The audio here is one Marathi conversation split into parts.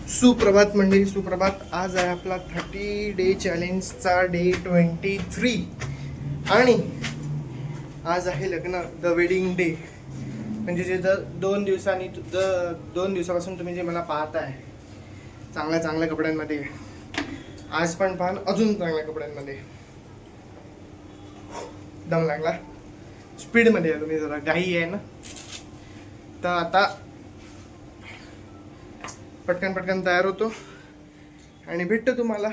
सुप्रभात मंडळी, सुप्रभात. आज आहे आपला 30 डे चॅलेंजचा डे 23 आणि आज आहे लग्न, द वेडिंग डे. म्हणजे जे जर 2 दिवसापासून तुम्ही जे मला पाहताय चांगल्या चांगल्या कपड्यांमध्ये, आज पण पाहा अजून चांगल्या कपड्यांमध्ये. दम लागला, स्पीडमध्ये आहे तुम्ही, जरा घाई आहे ना. तर आता पटकन तयार होतो आणि भेटतो तुम्हाला.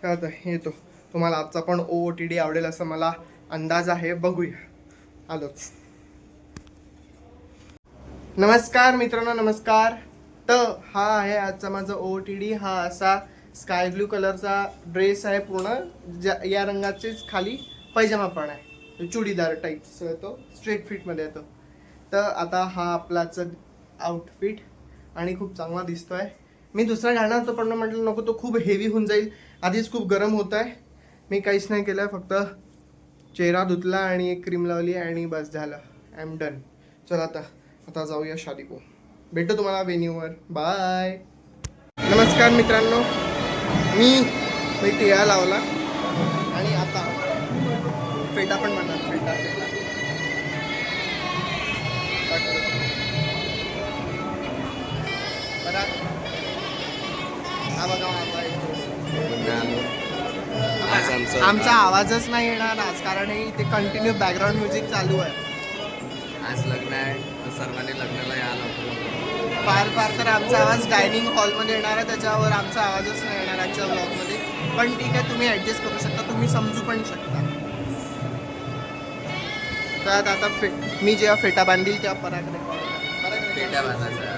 काय आता येतो तुम्हाला. आजचा पण OOTD आवडेल असं मला अंदाज आहे. बघूया. आलोच. नमस्कार मित्रांनो, नमस्कार. तर हा आहे आजचा माझा OOTD. हा असा स्काय ब्लू कलरचा ड्रेस आहे पूर्ण. या रंगाचेच खाली पैजामा पण आहे, चुडीदार टाईप्स येतो, स्ट्रेट फिटमध्ये येतो. तर आता हा आपलाच आउटफिट आणि खूप चांगला दिसतोय. मी दुसरा घालणार होतो पण म्हटलं नको, तो खूप हेवी होऊन जाईल. आधीच खूप गरम होत आहे. मी काहीच नाही केलं, फक्त चेहरा धुतला आणि एक क्रीम लावली आणि बस झालं. I am done. चला आता जाऊया शादी को. भेटतो तुम्हाला वेन्यूवर. बाय. नमस्कार मित्रांनो, मी टिळा लावला आणि आता फेटा पण म्हणतात. फेटा हा बघा, आमचा आवाजच नाही येणार आज, कारण इथे कंटिन्यू बॅकग्राऊंड म्युझिक चालू आहे. आज लग्न आहे तर सर्वांनी लग्नाला यायला. फार तर आमचा आवाज डायनिंग हॉलमध्ये येणार आहे, त्याच्यावर आमचा आवाजच नाही येणार आजच्या ब्लॉगमध्ये. पण ठीक आहे, तुम्ही ॲडजस्ट करू शकता, तुम्ही समजू पण शकता. तर आता मी जेव्हा फेटा बांधील तेव्हा पेट्या बांधायच्या.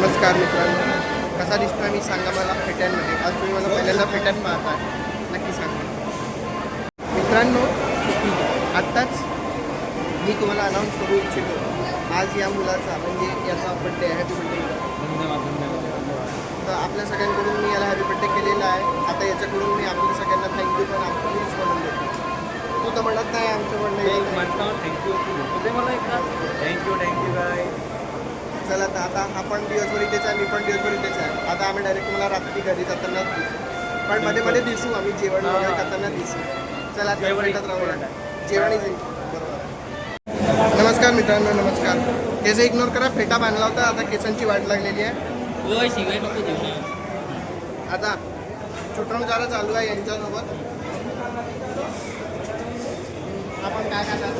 नमस्कार मित्रांनो, कसा दिसतोय मी सांगा मला फेट्यांमध्ये. आज तुम्ही मला पहिल्यांदा फेट्यात पाहता, नक्की सांगा मित्रांनो. आत्ताच मी तुम्हाला अनाऊन्स करू इच्छितो, आज या मुलाचा म्हणजे याचा बड्डे आहे. Happy birthday. तर आपल्या सगळ्यांकडून मी याला हॅपी बड्डे केलेला आहे. आता याच्याकडून मी आपल्या सगळ्यांना थँक्यू पण आपलीच म्हणून देतो. तू तर म्हणत नाही आमचं म्हणणं. Thank you bye. चला आता हा पण दिवसभर इथेच आहे, मी पण दिवसभर इथेच आहे. आता आम्ही डायरेक्ट मला रात्री घरी जाताना दिसू, पण मध्ये दिसू, आम्ही जेवण वगैरे करताना दिसू. चला भेटत राहूया. जेवणही जाईल. बरोबर. नमस्कार मित्रांनो, नमस्कार. त्याचं इग्नोर करा. फेटा बांधला होता, आता केसांची वाट लागलेली आहे. आता चुटरमचारा चालू आहे यांच्यासोबत. आपण काय खातात?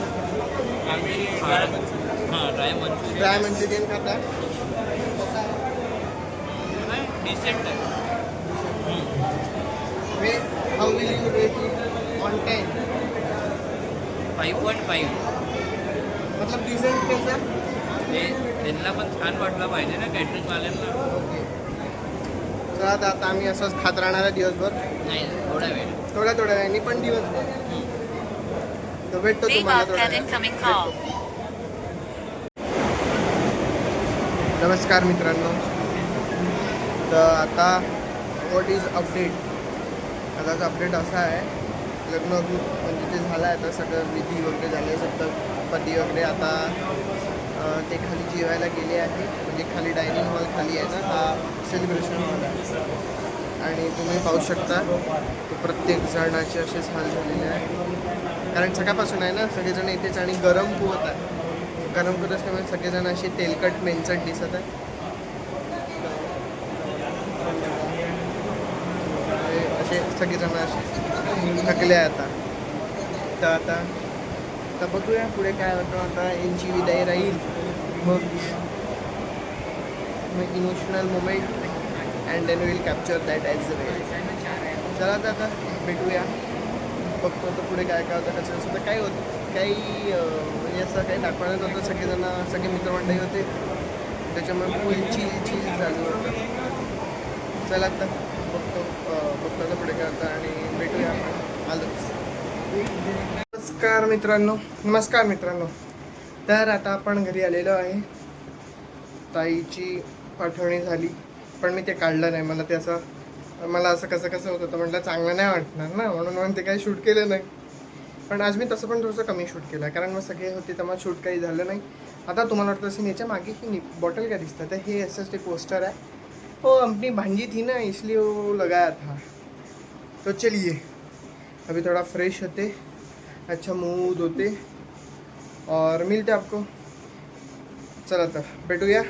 ड्राय मंचुरियन खाता. डिसेंट आहे. How will you rate it on 10? 5.5. मतलब डिसेंट कैसा? त्यांना पण छान वाटलं पाहिजे ना कॅटरिंग वाल्यांना. ओके. चला आता आम्ही असंच खात राहणार आहे दिवसभर. नाही, थोडा वेळ. थोड्या वेळाने पण दिवसभर. तर भेटतो तुम्हाला थोड्या वेळाने. नमस्कार मित्रांनो. तर आता व्हॉट इज अपडेट. आताचा अपडेट असा आहे, लग्न म्हणजे ते झालं आहे. आता सगळं विधी वगैरे झाले, सप्तपदी वगैरे. आता ते खाली जेवायला गेले आहे, म्हणजे खाली डायनिंग हॉल खाली आहे ना, हा सेलिब्रेशन हॉल आहे. आणि तुम्ही पाहू शकता प्रत्येक जणाचे असेच हाल झालेले आहे, कारण सकाळपासून आहे ना सगळेजण इथेच. आणि गरम खूप आहे. गरम करत असल्यामुळे सगळेजण असे तेलकट मेंचट दिसत आहे. असे सगळेजण असे थकले आहे आता. तर बघूया पुढे काय होतं. आता यांची विदाई राहील, मग emotional moment and then will capture that as a way. चला आता भेटूया. बघतो तर पुढे काय होतं, कसं असं. तर काय होतं, काही म्हणजे असं काही दाखवण्यात होतं. सगळे मित्रमंडळी होते, त्याच्यामुळे फुल चिल चालू होतं. चला आता बघतो चला पुढे काय आता आणि भेटूया आपण आलोच. नमस्कार मित्रांनो. तर आता आपण घरी आलेलो आहे. ताईची पाठवणी झाली पण मी ते काढलं नाही. मला असं कसं होत होतं, म्हटलं चांगलं नाही वाटणार ना, म्हणून ते काही शूट केलं नाही. पण आज मी तसं पण थोडंसं कमी शूट केलं आहे, कारण मग सगळे होते तेव्हा शूट काही झालं नाही. आता तुम्हाला वाटतं असं याच्या मागे की बॉटल काय दिसतं, तर हे असंच ते पोस्टर आहे. वो अपनी भांजी थी ना, इसलिए वो लगाया था. तो चलिए अभी थोड़ा फ्रेश होते, अच्छा मूड होते और मिलते आपको. चला तर भेटूया,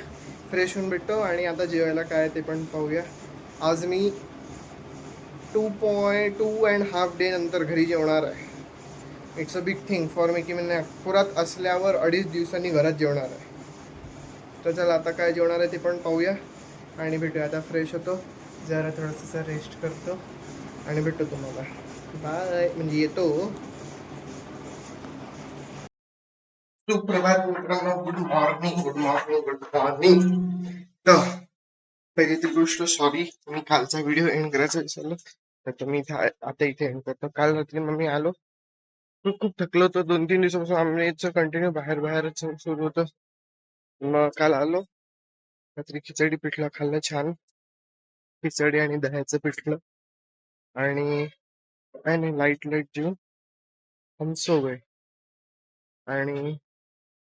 फ्रेश होऊन भेटतो आणि आता जेवायला काय ते पण पाहूया. आज मी 2.5 डे नंतर घरी जेवणार आहे. It's a big thing for me की मी नागपुरात असल्यावर 2.5 दिवसांनी घरात जेवणार आहे. तर चला आता काय जेवणार आहे ते पण पाहूया आणि भेटूया. आता फ्रेश होतो, जरा थोडंसं रेस्ट करतो आणि भेटतो तुम्हाला. बाय, म्हणजे येतो. सुप्रभात मित्रांनो, good morning good morning good morning. तर पहिली ती गोष्ट, सॉरी मी कालचा व्हिडिओ एंड करायचा विसरलो, तर मी आता इथे एंड करतो. काल रात्री मग मी आलो, खूप थकलो होतो. 2-3 दिवसापासून आमचं कंटिन्यू बाहेरच सुरू होतं. मग काल आलो, रात्री खिचडी पिठलं खाल्लं, छान खिचडी आणि दह्याचं पिठलं, आणि काय नाही, लाईट जेवून हम सो गए. आणि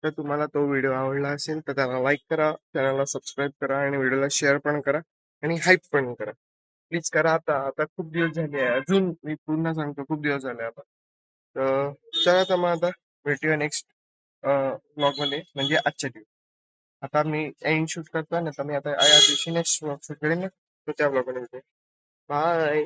तर तुम्हाला तो व्हिडिओ आवडला असेल तर त्याला लाईक करा, चॅनलला सबस्क्राईब करा आणि व्हिडिओला शेअर पण करा आणि हाईप पण करा. प्लीज करा. आता आता खूप दिवस झाले आहे, अजून मी पुन्हा सांगतो खूप दिवस झाले आता. तर चला तर मग आता भेटूया नेक्स्ट ब्लॉगमध्ये, म्हणजे आजच्या दिवस. आता मी एंड शूट करतो ना, तर मी आता या दिवशी नेक्स्ट ब्लॉग शूट करेन ना, तो त्या ब्लॉगमध्ये भेटूया. बाय.